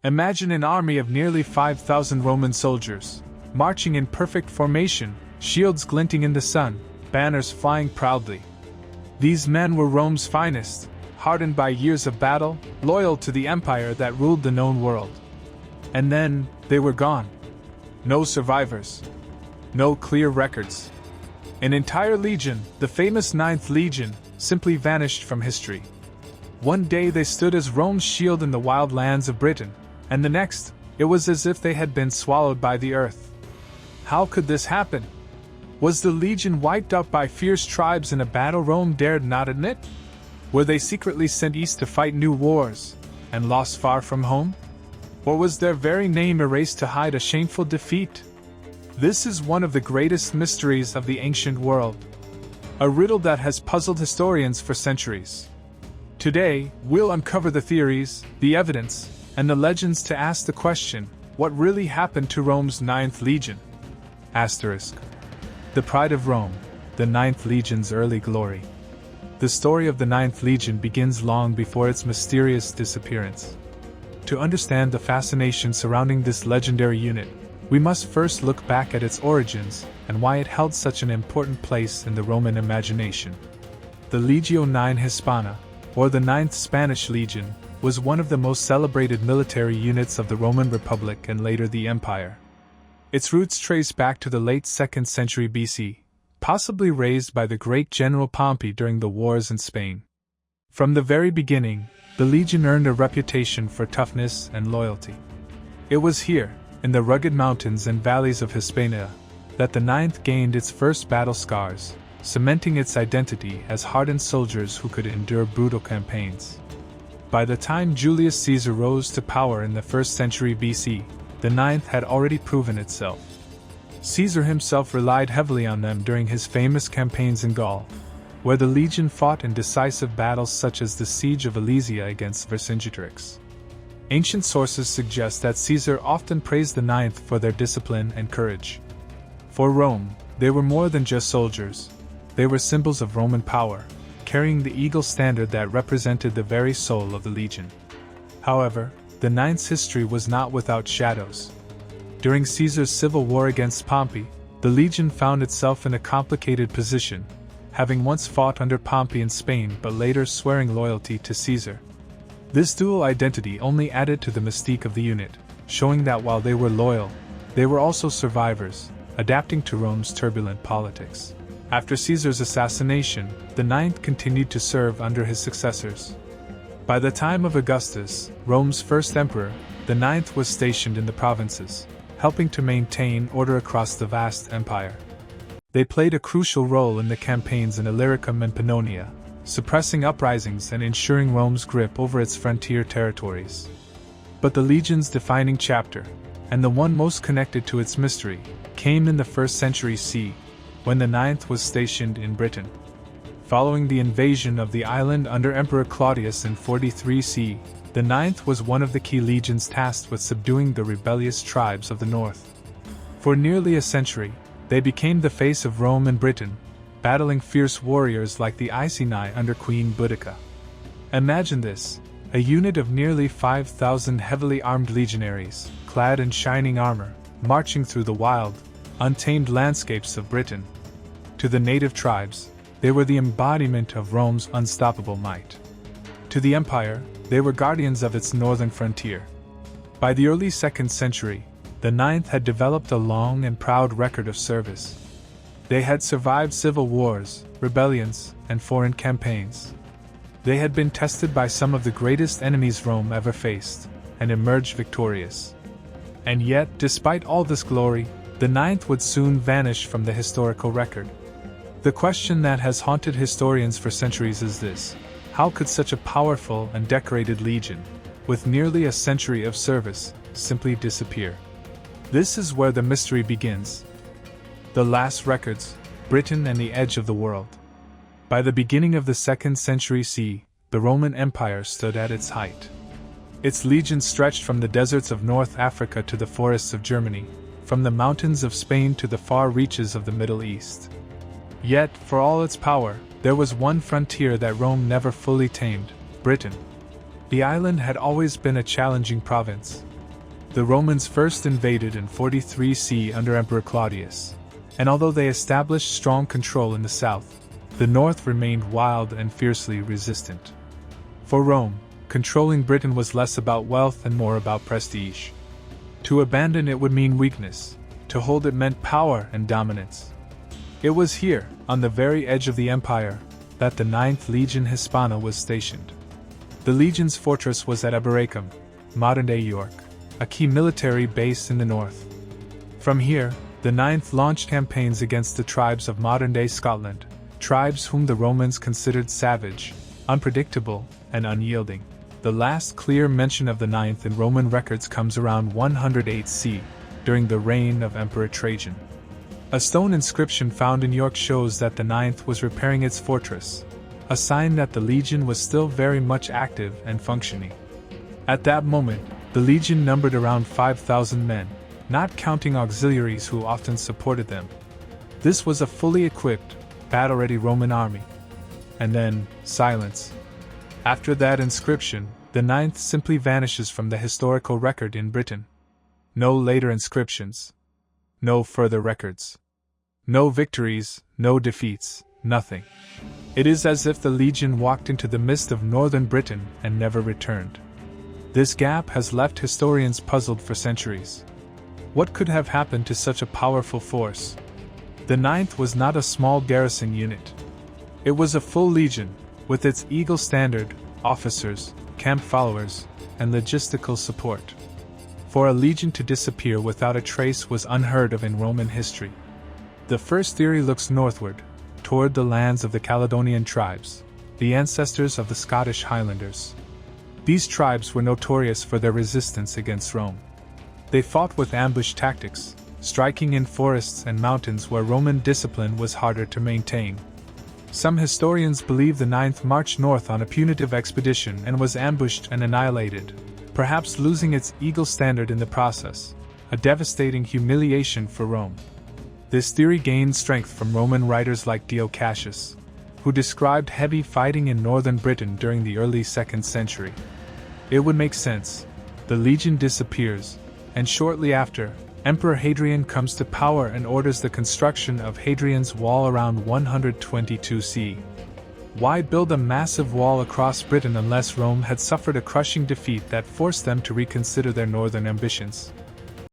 Imagine an army of nearly 5,000 Roman soldiers, marching in perfect formation, shields glinting in the sun, banners flying proudly. These men were Rome's finest, hardened by years of battle, loyal to the empire that ruled the known world. And then, they were gone. No survivors. No clear records. An entire legion, the famous Ninth Legion, simply vanished from history. One day they stood as Rome's shield in the wild lands of Britain, and the next, it was as if they had been swallowed by the earth. How could this happen? Was the legion wiped out by fierce tribes in a battle Rome dared not admit? Were they secretly sent east to fight new wars, and lost far from home? Or was their very name erased to hide a shameful defeat? This is one of the greatest mysteries of the ancient world. A riddle that has puzzled historians for centuries. Today, we'll uncover the theories, the evidence, and the legends to ask the question, what really happened to Rome's Ninth Legion? The pride of Rome, the Ninth Legion's early glory. The story of the Ninth Legion begins long before its mysterious disappearance. To understand the fascination surrounding this legendary unit, we must first look back at its origins and why it held such an important place in the Roman imagination. The Legio IX Hispana, or the Ninth Spanish Legion, was one of the most celebrated military units of the Roman Republic and later the Empire. Its roots trace back to the late 2nd century BC, possibly raised by the great General Pompey during the wars in Spain. From the very beginning, the legion earned a reputation for toughness and loyalty. It was here, in the rugged mountains and valleys of Hispania, that the Ninth gained its first battle scars, cementing its identity as hardened soldiers who could endure brutal campaigns. By the time Julius Caesar rose to power in the 1st century BC, the Ninth had already proven itself. Caesar himself relied heavily on them during his famous campaigns in Gaul, where the legion fought in decisive battles such as the Siege of Alesia against Vercingetorix. Ancient sources suggest that Caesar often praised the Ninth for their discipline and courage. For Rome, they were more than just soldiers. They were symbols of Roman power, carrying the eagle standard that represented the very soul of the legion. However, the Ninth's history was not without shadows. During Caesar's civil war against Pompey, the legion found itself in a complicated position, having once fought under Pompey in Spain but later swearing loyalty to Caesar. This dual identity only added to the mystique of the unit, showing that while they were loyal, they were also survivors, adapting to Rome's turbulent politics. After Caesar's assassination, the Ninth continued to serve under his successors. By the time of Augustus, Rome's first emperor, the Ninth was stationed in the provinces, helping to maintain order across the vast empire. They played a crucial role in the campaigns in Illyricum and Pannonia, suppressing uprisings and ensuring Rome's grip over its frontier territories. But the legion's defining chapter, and the one most connected to its mystery, came in the 1st century CE, when the Ninth was stationed in Britain. Following the invasion of the island under Emperor Claudius in 43 CE, the Ninth was one of the key legions tasked with subduing the rebellious tribes of the north. For nearly a century, they became the face of Rome and Britain, battling fierce warriors like the Iceni under Queen Boudica. Imagine this, a unit of nearly 5,000 heavily armed legionaries, clad in shining armor, marching through the wild, untamed landscapes of Britain. To the native tribes, they were the embodiment of Rome's unstoppable might. To the empire, they were guardians of its northern frontier. By the early 2nd century, the Ninth had developed a long and proud record of service. They had survived civil wars, rebellions, and foreign campaigns. They had been tested by some of the greatest enemies Rome ever faced, and emerged victorious. And yet, despite all this glory, the Ninth would soon vanish from the historical record. The question that has haunted historians for centuries is this: how could such a powerful and decorated legion, with nearly a century of service, simply disappear? This is where the mystery begins. The last records, Britain and the edge of the world. By the beginning of the 2nd century CE, the Roman Empire stood at its height. Its legions stretched from the deserts of North Africa to the forests of Germany, from the mountains of Spain to the far reaches of the Middle East. Yet, for all its power, there was one frontier that Rome never fully tamed: Britain. The island had always been a challenging province, The Romans first invaded in 43 CE under Emperor Claudius, and although they established strong control in the south, the north remained wild and fiercely resistant. For Rome, controlling Britain was less about wealth and more about prestige. To abandon it would mean weakness, to hold it meant power and dominance. It was here, on the very edge of the empire, that the 9th Legion Hispana was stationed. The legion's fortress was at Eboracum, modern-day York, a key military base in the north. From here, the 9th launched campaigns against the tribes of modern-day Scotland, tribes whom the Romans considered savage, unpredictable, and unyielding. The last clear mention of the 9th in Roman records comes around 108 CE, during the reign of Emperor Trajan. A stone inscription found in York shows that the 9th was repairing its fortress, a sign that the legion was still very much active and functioning. At that moment, the legion numbered around 5,000 men, not counting auxiliaries who often supported them. This was a fully equipped, battle-ready Roman army. And then, silence. After that inscription, the 9th simply vanishes from the historical record in Britain. No later inscriptions. No further records. No victories, no defeats, nothing. It is as if the legion walked into the mist of northern Britain and never returned. This gap has left historians puzzled for centuries. What could have happened to such a powerful force? The 9th was not a small garrison unit. It was a full legion, with its eagle standard, officers, camp followers, and logistical support. For a legion to disappear without a trace was unheard of in Roman history. The first theory looks northward, toward the lands of the Caledonian tribes, the ancestors of the Scottish Highlanders. These tribes were notorious for their resistance against Rome. They fought with ambush tactics, striking in forests and mountains where Roman discipline was harder to maintain. Some historians believe the 9th marched north on a punitive expedition and was ambushed and annihilated, perhaps losing its eagle standard in the process, a devastating humiliation for Rome. This theory gained strength from Roman writers like Dio Cassius, who described heavy fighting in northern Britain during the early 2nd century. It would make sense. The legion disappears, and shortly after, Emperor Hadrian comes to power and orders the construction of Hadrian's Wall around 122 CE. Why build a massive wall across Britain unless Rome had suffered a crushing defeat that forced them to reconsider their northern ambitions?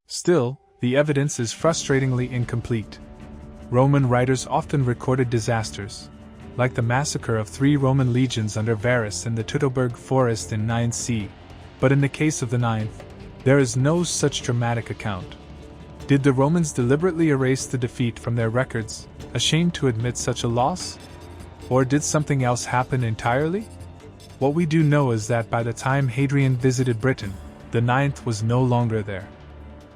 Still, the evidence is frustratingly incomplete. Roman writers often recorded disasters, like the massacre of 3 Roman legions under Varus in the Teutoburg forest in 9 CE, but in the case of the 9th, there is no such dramatic account. Did the Romans deliberately erase the defeat from their records, ashamed to admit such a loss? Or did something else happen entirely? What we do know is that by the time Hadrian visited Britain, the 9th was no longer there.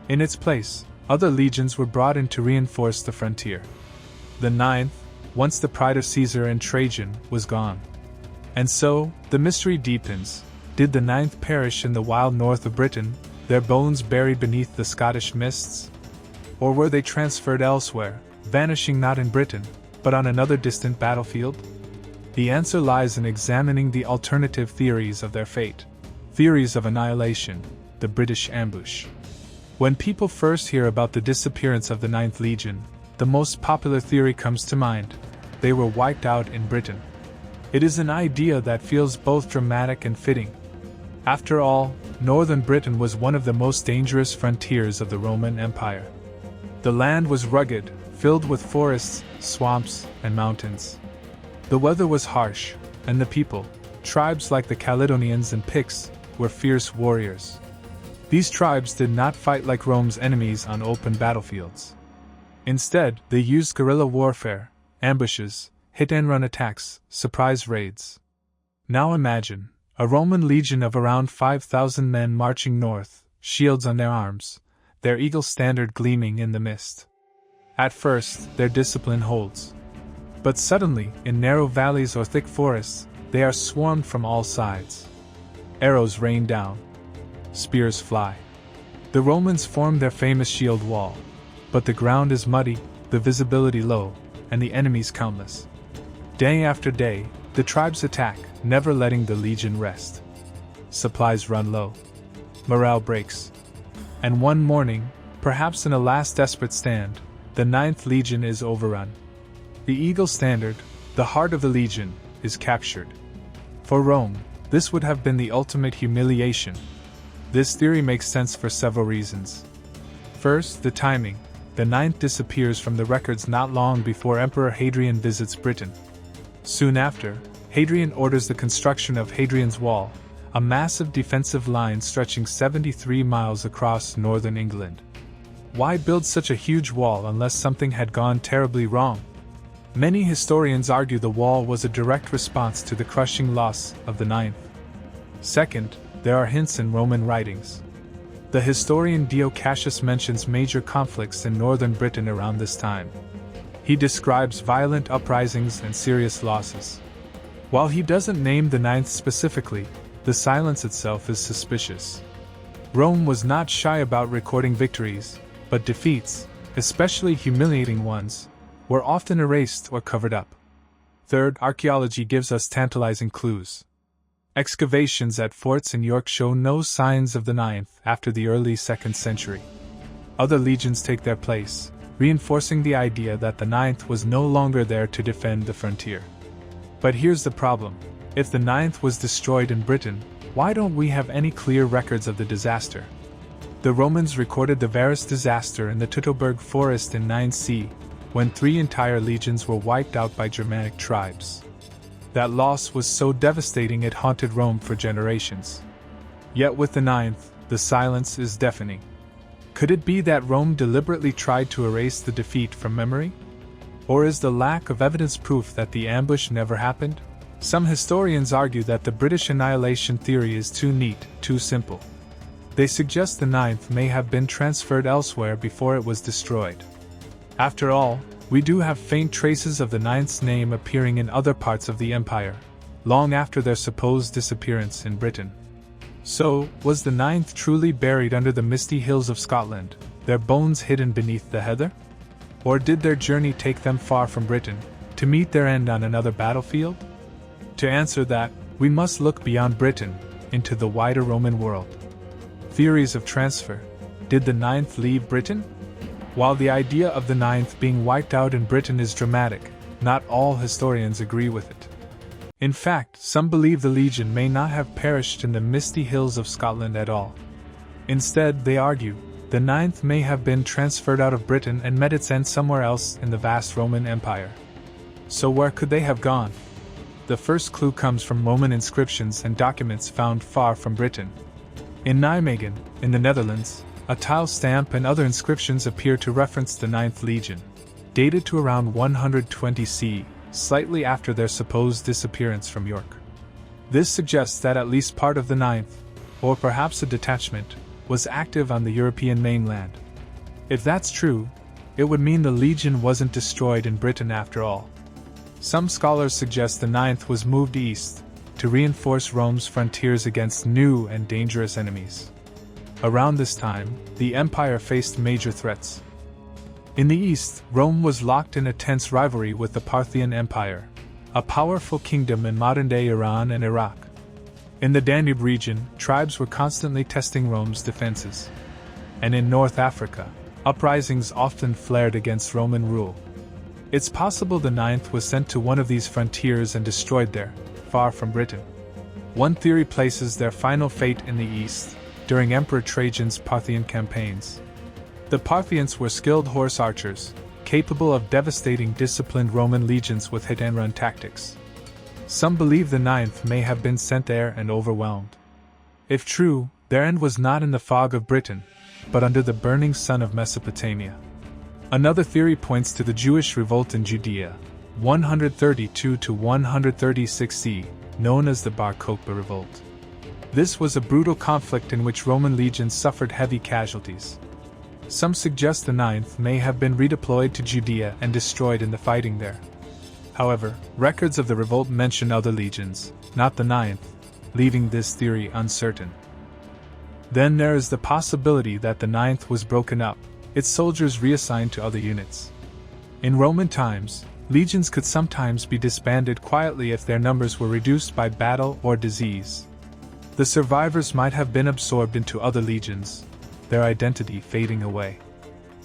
In its place, other legions were brought in to reinforce the frontier. The 9th, once the pride of Caesar and Trajan, was gone. And so, the mystery deepens. Did the 9th perish in the wild north of Britain, their bones buried beneath the Scottish mists? Or were they transferred elsewhere, vanishing not in Britain, but on another distant battlefield? The answer lies in examining the alternative theories of their fate. Theories of annihilation, the British ambush. When people first hear about the disappearance of the 9th Legion, the most popular theory comes to mind. They were wiped out in Britain. It is an idea that feels both dramatic and fitting. After all, northern Britain was one of the most dangerous frontiers of the Roman Empire. The land was rugged, filled with forests, swamps, and mountains. The weather was harsh, and the people, tribes like the Caledonians and Picts, were fierce warriors. These tribes did not fight like Rome's enemies on open battlefields. Instead, they used guerrilla warfare, ambushes, hit-and-run attacks, surprise raids. Now imagine a Roman legion of around 5,000 men marching north, shields on their arms, their eagle standard gleaming in the mist. At first, their discipline holds. But suddenly, in narrow valleys or thick forests, they are swarmed from all sides. Arrows rain down. Spears fly. The Romans form their famous shield wall, but the ground is muddy, the visibility low, and the enemies countless. Day after day, the tribes attack, never letting the legion rest. Supplies run low. Morale breaks. and one morning, perhaps in a last desperate stand, the 9th Legion is overrun. The Eagle Standard, the heart of the Legion, is captured. For Rome, this would have been the ultimate humiliation. This theory makes sense for several reasons. First, the timing. The 9th disappears from the records not long before Emperor Hadrian visits Britain. Soon after, Hadrian orders the construction of Hadrian's Wall, a massive defensive line stretching 73 miles across northern England. Why build such a huge wall unless something had gone terribly wrong? Many historians argue the wall was a direct response to the crushing loss of the 9th. Second, there are hints in Roman writings. The historian Dio Cassius mentions major conflicts in northern Britain around this time. He describes violent uprisings and serious losses. While he doesn't name the 9th specifically, the silence itself is suspicious. Rome was not shy about recording victories, but defeats, especially humiliating ones, were often erased or covered up. Third, archaeology gives us tantalizing clues. Excavations at forts in York show no signs of the 9th after the early 2nd century. Other legions take their place, reinforcing the idea that the 9th was no longer there to defend the frontier. But here's the problem. If the 9th was destroyed in Britain, why don't we have any clear records of the disaster? The Romans recorded the Varus disaster in the Teutoburg forest in 9c, when 3 entire legions were wiped out by Germanic tribes. That loss was so devastating it haunted Rome for generations. Yet with the 9th, the silence is deafening. Could it be that Rome deliberately tried to erase the defeat from memory? Or is the lack of evidence proof that the ambush never happened? Some historians argue that the British annihilation theory is too neat, too simple. They suggest the 9th may have been transferred elsewhere before it was destroyed. After all, we do have faint traces of the 9th's name appearing in other parts of the empire, long after their supposed disappearance in Britain. So, was the 9th truly buried under the misty hills of Scotland, their bones hidden beneath the heather? Or did their journey take them far from Britain, to meet their end on another battlefield? To answer that, we must look beyond Britain, into the wider Roman world. Theories of transfer. Did the 9th leave Britain? While the idea of the 9th being wiped out in Britain is dramatic, not all historians agree with it. In fact, some believe the legion may not have perished in the misty hills of Scotland at all. Instead, they argue, the 9th may have been transferred out of Britain and met its end somewhere else in the vast Roman Empire. So where could they have gone? The first clue comes from Roman inscriptions and documents found far from Britain. In Nijmegen, in the Netherlands, a tile stamp and other inscriptions appear to reference the 9th Legion, dated to around 120 CE, slightly after their supposed disappearance from York. This suggests that at least part of the 9th, or perhaps a detachment, was active on the European mainland. If that's true, it would mean the Legion wasn't destroyed in Britain after all. Some scholars suggest the 9th was moved east, to reinforce Rome's frontiers against new and dangerous enemies. Around this time, the empire faced major threats. In the east, Rome was locked in a tense rivalry with the Parthian Empire, a powerful kingdom in modern-day Iran and Iraq. In the Danube region, tribes were constantly testing Rome's defenses. And in North Africa, uprisings often flared against Roman rule. It's possible the 9th was sent to one of these frontiers and destroyed there, far from Britain. One theory places their final fate in the east, during Emperor Trajan's Parthian campaigns. The Parthians were skilled horse archers, capable of devastating disciplined Roman legions with hit-and-run tactics. Some believe the 9th may have been sent there and overwhelmed. If true, their end was not in the fog of Britain, but under the burning sun of Mesopotamia. Another theory points to the Jewish revolt in Judea, 132 to 136 CE, known as the Bar Kokhba revolt. This was a brutal conflict in which Roman legions suffered heavy casualties. Some suggest the 9th may have been redeployed to Judea and destroyed in the fighting there. However, records of the revolt mention other legions, not the 9th, leaving this theory uncertain. Then there is the possibility that the 9th was broken up, its soldiers reassigned to other units. In Roman times, legions could sometimes be disbanded quietly if their numbers were reduced by battle or disease. The survivors might have been absorbed into other legions, their identity fading away.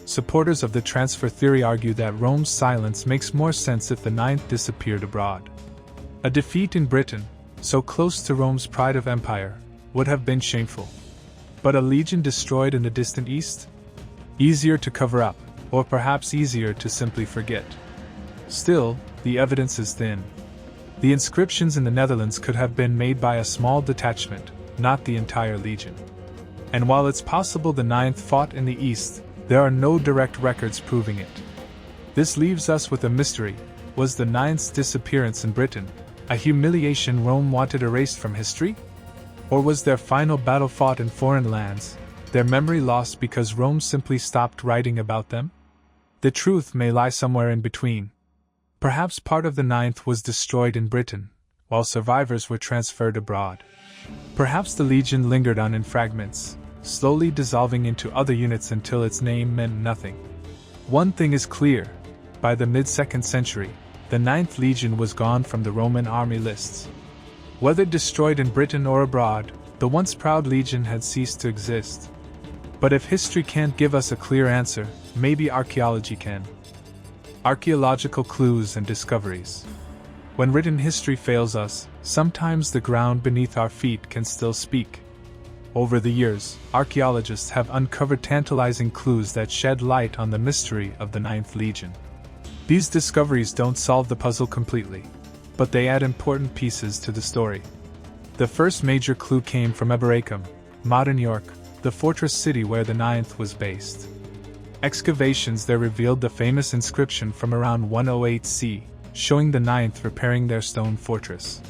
Supporters of the transfer theory argue that Rome's silence makes more sense if the ninth disappeared abroad. A defeat in Britain, so close to Rome's pride of empire, would have been shameful. But a legion destroyed in the distant east? Easier to cover up, or perhaps easier to simply forget. Still, the evidence is thin. The inscriptions in the Netherlands could have been made by a small detachment, not the entire legion. And while it's possible the ninth fought in the east, there are no direct records proving it. This leaves us with a mystery. Was the ninth's disappearance in Britain a humiliation Rome wanted erased from history? Or was their final battle fought in foreign lands, their memory lost because Rome simply stopped writing about them? The truth may lie somewhere in between. Perhaps part of the ninth was destroyed in Britain, while survivors were transferred abroad. Perhaps the legion lingered on in fragments, slowly dissolving into other units until its name meant nothing. One thing is clear: by the mid-2nd century, the ninth legion was gone from the Roman army lists. Whether destroyed in Britain or abroad, the once proud legion had ceased to exist. But if history can't give us a clear answer, maybe archaeology can. Archaeological clues and discoveries. When written history fails us, sometimes the ground beneath our feet can still speak. Over the years, archaeologists have uncovered tantalizing clues that shed light on the mystery of the Ninth Legion. These discoveries don't solve the puzzle completely, but they add important pieces to the story. The first major clue came from Eboracum, modern York, the fortress city where the Ninth was based. Excavations there revealed the famous inscription from around 108 CE, showing the Ninth repairing their stone fortress.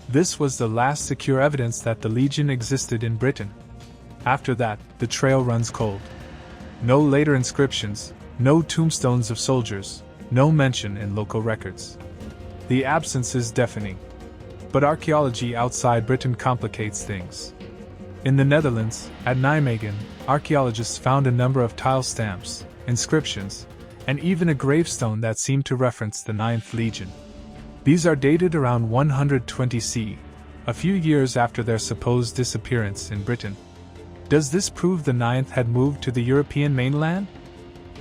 This was the last secure evidence that the legion existed in Britain. After that, the trail runs cold. No later inscriptions, no tombstones of soldiers, no mention in local records. The absence is deafening. But archaeology outside Britain complicates things. In the Netherlands, at Nijmegen, archaeologists found a number of tile stamps, inscriptions, and even a gravestone that seemed to reference the Ninth Legion. These are dated around 120 CE, a few years after their supposed disappearance in Britain. Does this prove the Ninth had moved to the European mainland?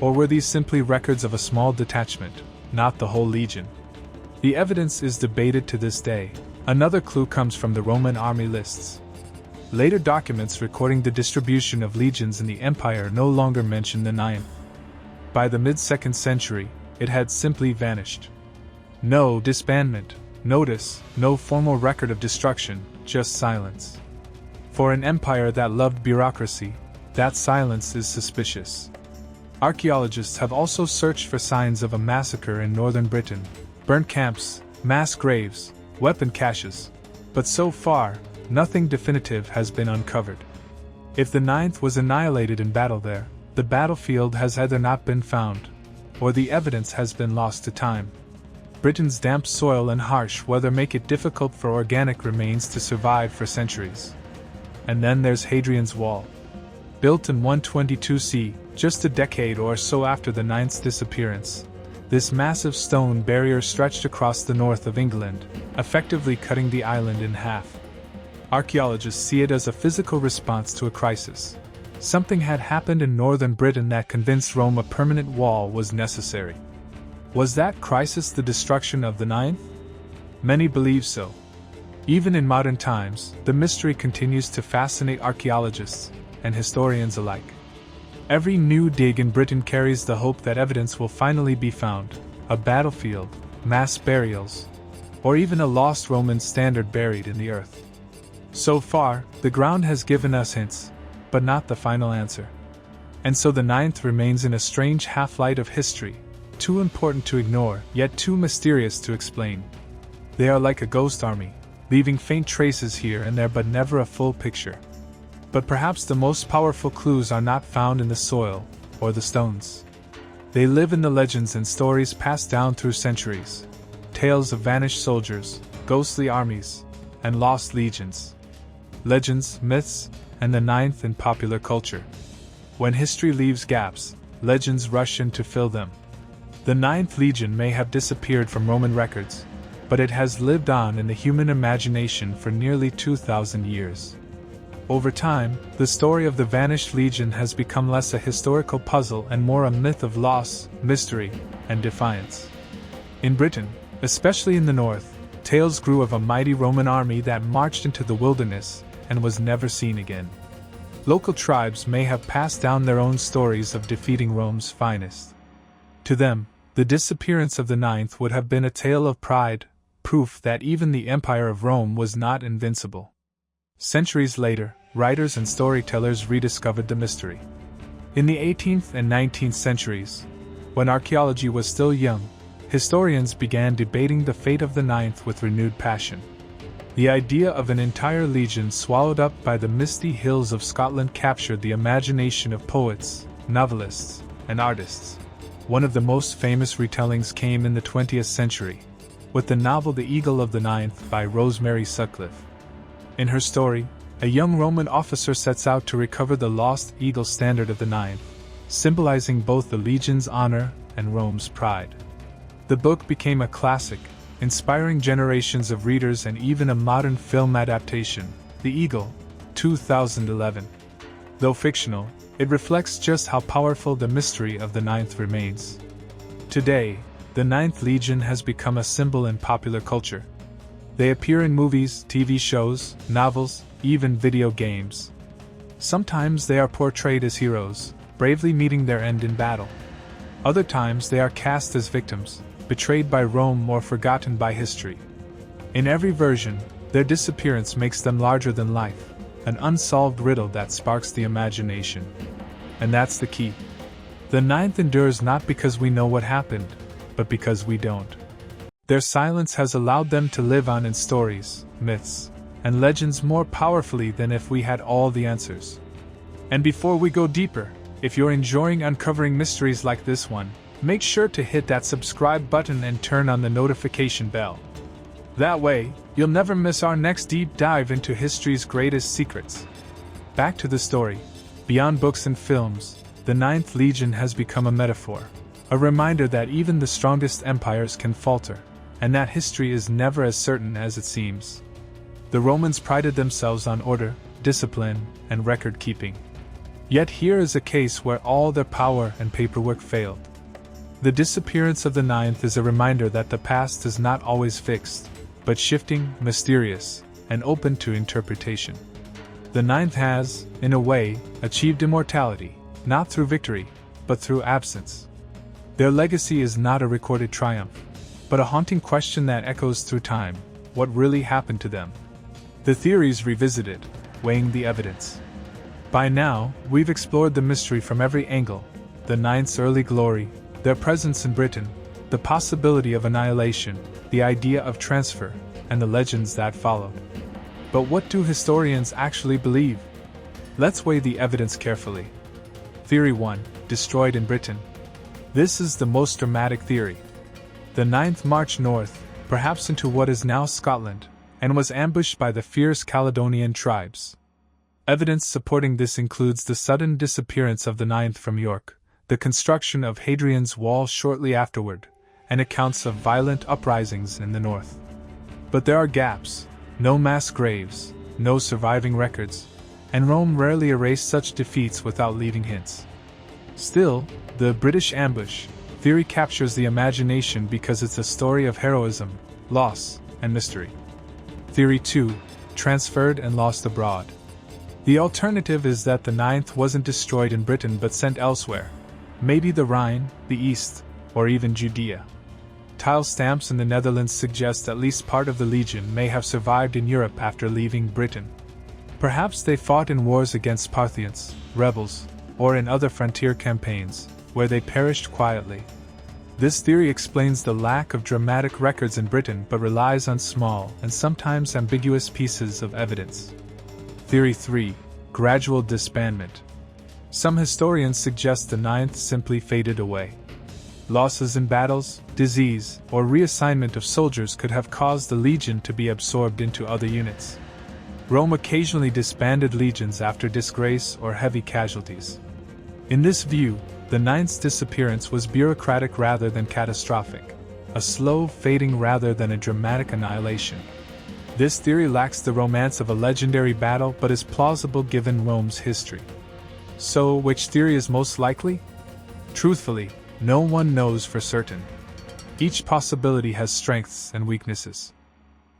Or were these simply records of a small detachment, not the whole legion? The evidence is debated to this day. Another clue comes from the Roman army lists. Later documents recording the distribution of legions in the empire no longer mention the Ninth. By the mid-2nd century, it had simply vanished. No disbandment, notice, no formal record of destruction, just silence. For an empire that loved bureaucracy, that silence is suspicious. Archaeologists have also searched for signs of a massacre in northern Britain, burnt camps, mass graves, weapon caches, but so far, nothing definitive has been uncovered. If the Ninth was annihilated in battle there, the battlefield has either not been found, or the evidence has been lost to time. Britain's damp soil and harsh weather make it difficult for organic remains to survive for centuries. And then there's Hadrian's Wall. Built in 122 CE, just a decade or so after the Ninth's disappearance, this massive stone barrier stretched across the north of England, effectively cutting the island in half. Archaeologists see it as a physical response to a crisis. Something had happened in northern Britain that convinced Rome a permanent wall was necessary. Was that crisis the destruction of the Ninth? Many believe so. Even in modern times, the mystery continues to fascinate archaeologists and historians alike. Every new dig in Britain carries the hope that evidence will finally be found: a battlefield, mass burials, or even a lost Roman standard buried in the earth. So far, the ground has given us hints, but not the final answer. And so the Ninth remains in a strange half-light of history, too important to ignore, yet too mysterious to explain. They are like a ghost army, leaving faint traces here and there but never a full picture. But perhaps the most powerful clues are not found in the soil or the stones. They live in the legends and stories passed down through centuries. Tales of vanished soldiers, ghostly armies, and lost legions. Legends, myths, and the Ninth in popular culture. When history leaves gaps, legends rush in to fill them. The Ninth Legion may have disappeared from Roman records, but it has lived on in the human imagination for nearly 2,000 years. Over time, the story of the vanished legion has become less a historical puzzle and more a myth of loss, mystery, and defiance. In Britain, especially in the north, tales grew of a mighty Roman army that marched into the wilderness and was never seen again. Local tribes may have passed down their own stories of defeating Rome's finest. To them, the disappearance of the ninth would have been a tale of pride, proof that even the Empire of Rome was not invincible. Centuries later, writers and storytellers rediscovered the mystery. In the 18th and 19th centuries, when archaeology was still young, historians began debating the fate of the ninth with renewed passion. The idea of an entire legion swallowed up by the misty hills of Scotland captured the imagination of poets, novelists, and artists. One of the most famous retellings came in the 20th century, with the novel The Eagle of the Ninth by Rosemary Sutcliffe. In her story, a young Roman officer sets out to recover the lost eagle standard of the ninth, symbolizing both the legion's honor and Rome's pride. The book became a classic, inspiring generations of readers and even a modern film adaptation, The Eagle, 2011. Though fictional, it reflects just how powerful the mystery of the ninth remains. Today, the Ninth Legion has become a symbol in popular culture. They appear in movies, TV shows, novels, even video games. Sometimes they are portrayed as heroes, bravely meeting their end in battle. Other times they are cast as victims, betrayed by Rome or forgotten by history. In every version, their disappearance makes them larger than life, an unsolved riddle that sparks the imagination. And that's the key. The ninth endures not because we know what happened, but because we don't. Their silence has allowed them to live on in stories, myths, and legends more powerfully than if we had all the answers. And before we go deeper, if you're enjoying uncovering mysteries like this one, make sure to hit that subscribe button and turn on the notification bell. That way, you'll never miss our next deep dive into history's greatest secrets. Back to the story. Beyond books and films, the Ninth Legion has become a metaphor, a reminder that even the strongest empires can falter, and that history is never as certain as it seems. The Romans prided themselves on order, discipline, and record-keeping. Yet here is a case where all their power and paperwork failed. The disappearance of the ninth is a reminder that the past is not always fixed, but shifting, mysterious, and open to interpretation. The ninth has, in a way, achieved immortality, not through victory, but through absence. Their legacy is not a recorded triumph, but a haunting question that echoes through time: what really happened to them? The theories revisited, weighing the evidence. By now, we've explored the mystery from every angle: the ninth's early glory, their presence in Britain, the possibility of annihilation, the idea of transfer, and the legends that followed. But what do historians actually believe? Let's weigh the evidence carefully. Theory 1: destroyed in Britain. This is the most dramatic theory. The ninth marched north, perhaps into what is now Scotland, and was ambushed by the fierce Caledonian tribes. Evidence supporting this includes the sudden disappearance of the ninth from York, the construction of Hadrian's Wall shortly afterward, and accounts of violent uprisings in the north. But there are gaps: no mass graves, no surviving records, and Rome rarely erased such defeats without leaving hints. Still, the British ambush theory captures the imagination because it's a story of heroism, loss, and mystery. Theory 2: transferred and lost abroad. The alternative is that the ninth wasn't destroyed in Britain but sent elsewhere, maybe the Rhine, the East, or even Judea. Tile stamps in the Netherlands suggest at least part of the legion may have survived in Europe after leaving Britain. Perhaps they fought in wars against Parthians, rebels, or in other frontier campaigns, where they perished quietly. This theory explains the lack of dramatic records in Britain but relies on small and sometimes ambiguous pieces of evidence. Theory 3: gradual disbandment. Some historians suggest the ninth simply faded away. Losses in battles, disease, or reassignment of soldiers could have caused the legion to be absorbed into other units. Rome occasionally disbanded legions after disgrace or heavy casualties. In this view, the ninth's disappearance was bureaucratic rather than catastrophic, a slow fading rather than a dramatic annihilation. This theory lacks the romance of a legendary battle but is plausible given Rome's history. So, which theory is most likely? Truthfully, no one knows for certain. Each possibility has strengths and weaknesses.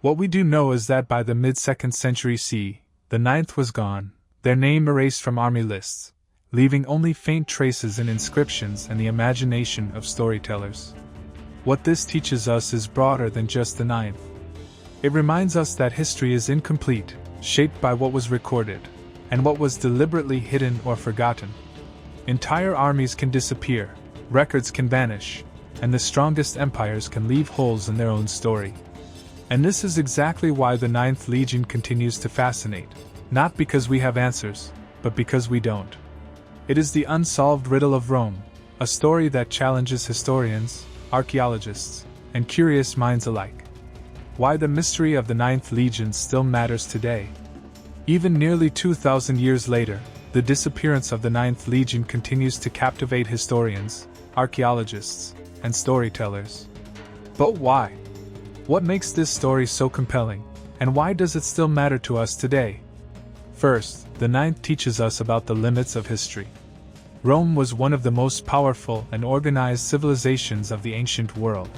What we do know is that by the mid-2nd century CE, the ninth was gone, their name erased from army lists, leaving only faint traces in inscriptions and the imagination of storytellers. What this teaches us is broader than just the ninth. It reminds us that history is incomplete, shaped by what was recorded, and what was deliberately hidden or forgotten. Entire armies can disappear, records can vanish, and the strongest empires can leave holes in their own story. And this is exactly why the Ninth Legion continues to fascinate, not because we have answers, but because we don't. It is the unsolved riddle of Rome, a story that challenges historians, archaeologists, and curious minds alike. Why the mystery of the Ninth Legion still matters today. Even nearly 2,000 years later, the disappearance of the Ninth Legion continues to captivate historians, archaeologists, and storytellers. But why? What makes this story so compelling, and why does it still matter to us today? First, the ninth teaches us about the limits of history. Rome was one of the most powerful and organized civilizations of the ancient world.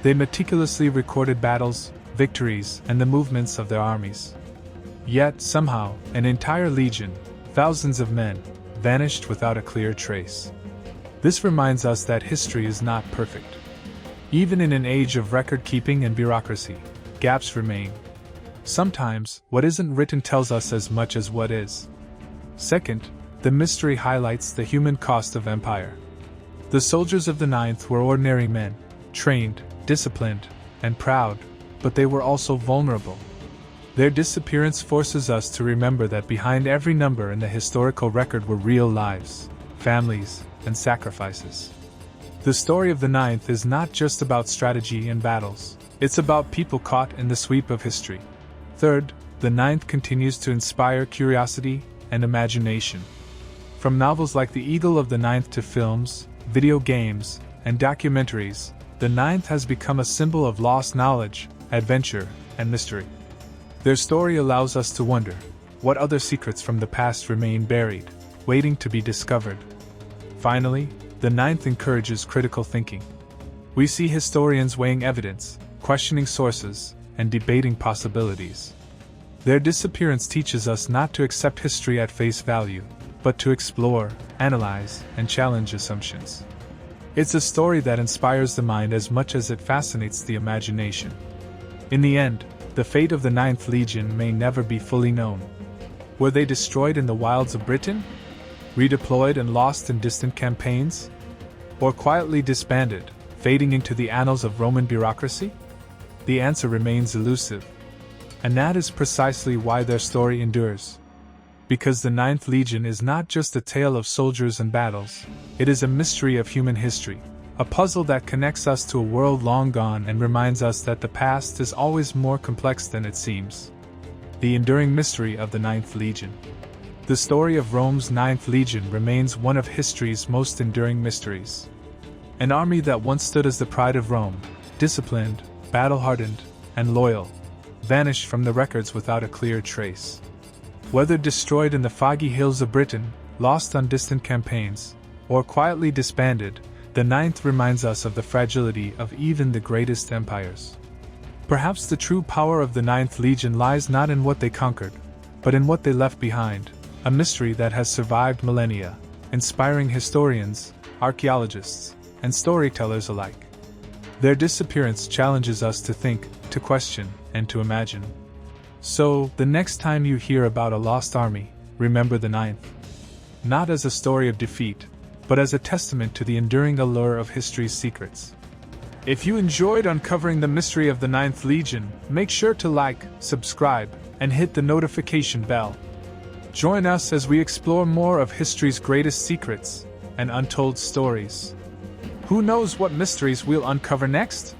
They meticulously recorded battles, victories, and the movements of their armies. Yet, somehow, an entire legion, thousands of men, vanished without a clear trace. This reminds us that history is not perfect. Even in an age of record-keeping and bureaucracy, gaps remain. Sometimes, what isn't written tells us as much as what is. Second, the mystery highlights the human cost of empire. The soldiers of the ninth were ordinary men, trained, disciplined, and proud, but they were also vulnerable. Their disappearance forces us to remember that behind every number in the historical record were real lives, families, and sacrifices. The story of the ninth is not just about strategy and battles, it's about people caught in the sweep of history. Third, the ninth continues to inspire curiosity and imagination. From novels like The Eagle of the Ninth to films, video games, and documentaries, the ninth has become a symbol of lost knowledge, adventure, and mystery. Their story allows us to wonder, what other secrets from the past remain buried, waiting to be discovered? Finally, the ninth encourages critical thinking. We see historians weighing evidence, questioning sources, and debating possibilities. Their disappearance teaches us not to accept history at face value, but to explore, analyze, and challenge assumptions. It's a story that inspires the mind as much as it fascinates the imagination. In the end, the fate of the Ninth Legion may never be fully known. Were they destroyed in the wilds of Britain? Redeployed and lost in distant campaigns? Or quietly disbanded, fading into the annals of Roman bureaucracy? The answer remains elusive. And that is precisely why their story endures. Because the Ninth Legion is not just a tale of soldiers and battles, it is a mystery of human history, a puzzle that connects us to a world long gone and reminds us that the past is always more complex than it seems. The enduring mystery of the Ninth Legion. The story of Rome's Ninth Legion remains one of history's most enduring mysteries. An army that once stood as the pride of Rome, disciplined, battle-hardened, and loyal, vanished from the records without a clear trace. Whether destroyed in the foggy hills of Britain, lost on distant campaigns, or quietly disbanded, the ninth reminds us of the fragility of even the greatest empires. Perhaps the true power of the Ninth Legion lies not in what they conquered, but in what they left behind, a mystery that has survived millennia, inspiring historians, archaeologists, and storytellers alike. Their disappearance challenges us to think, to question, and to imagine. So, the next time you hear about a lost army, remember the ninth. Not as a story of defeat, but as a testament to the enduring allure of history's secrets. If you enjoyed uncovering the mystery of the Ninth Legion, make sure to like, subscribe, and hit the notification bell. Join us as we explore more of history's greatest secrets and untold stories. Who knows what mysteries we'll uncover next?